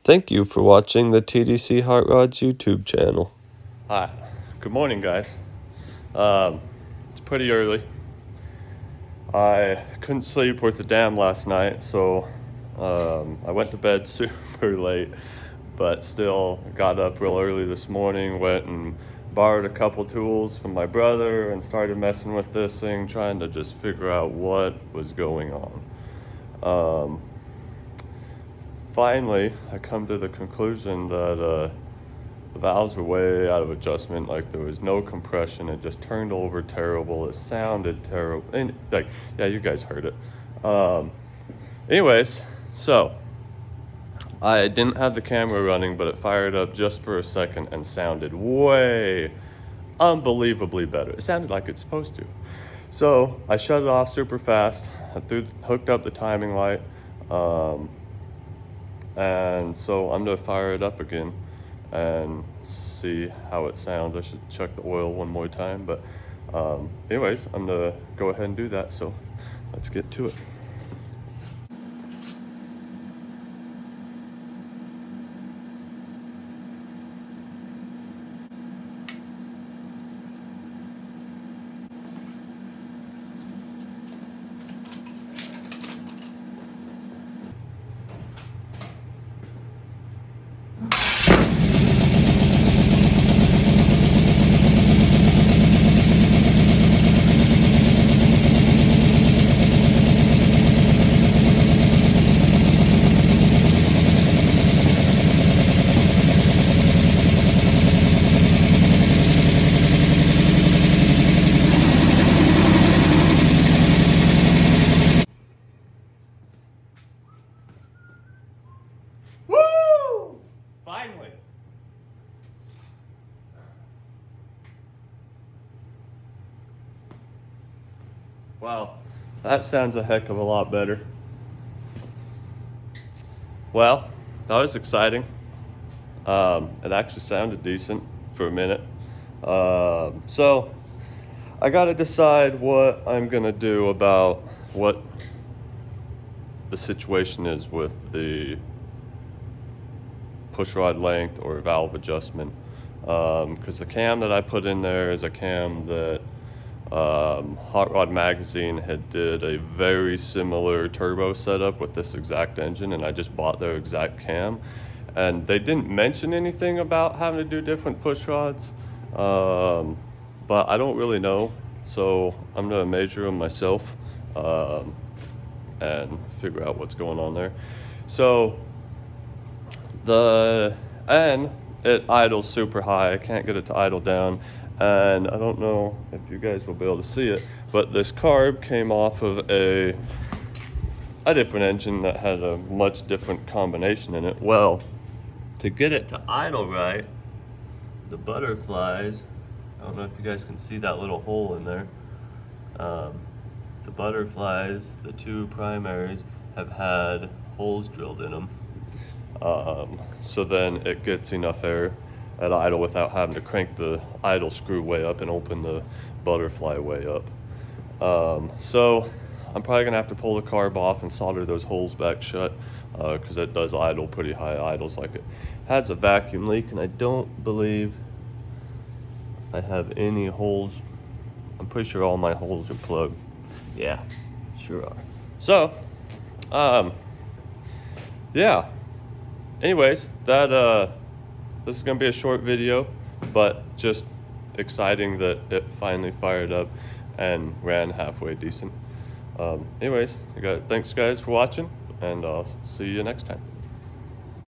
Thank you for watching the TDC Hot Rods YouTube channel. Hi, good morning guys. It's pretty early. I couldn't sleep worth a damn last night, so I went to bed super late, but still got up real early this morning, went and borrowed a couple tools from my brother and started messing with this thing, trying to just figure out what was going on. Finally, I come to the conclusion that the valves were way out of adjustment. Like, there was no compression. It just turned over terrible. It sounded terrible. And like, yeah, you guys heard it. Anyways, so I didn't have the camera running, but it fired up just for a second and sounded way unbelievably better. It sounded like it's supposed to. So I shut it off super fast. I hooked up the timing light. And so I'm gonna fire it up again and see how it sounds. I should check the oil one more time, but anyways, I'm gonna go ahead and do that, so let's get to it. Woo! Finally. Wow, that sounds a heck of a lot better. Well, that was exciting. It actually sounded decent for a minute. So I gotta decide what I'm gonna do about what the situation is with the push rod length or valve adjustment. Because the cam that I put in there is a cam that Hot Rod Magazine had did a very similar turbo setup with this exact engine, and I just bought their exact cam, and they didn't mention anything about having to do different push rods, but I don't really know, so I'm gonna measure them myself and figure out what's going on there. So it idles super high. I can't get it to idle down, and I don't know if you guys will be able to see it, but this carb came off of a different engine that had a much different combination in it. Well, to get it to idle right, the butterflies, I don't know if you guys can see that little hole in there. The butterflies, the two primaries, have had holes drilled in them. So then it gets enough air at idle without having to crank the idle screw way up and open the butterfly way up. So I'm probably gonna have to pull the carb off and solder those holes back shut, because it does idle pretty high idles. Like, it has a vacuum leak, and I don't believe I have any holes. I'm pretty sure all my holes are plugged. Yeah, sure are. So yeah, anyways, this is gonna be a short video, but just exciting that it finally fired up and ran halfway decent. Anyways, thanks guys for watching, and I'll see you next time.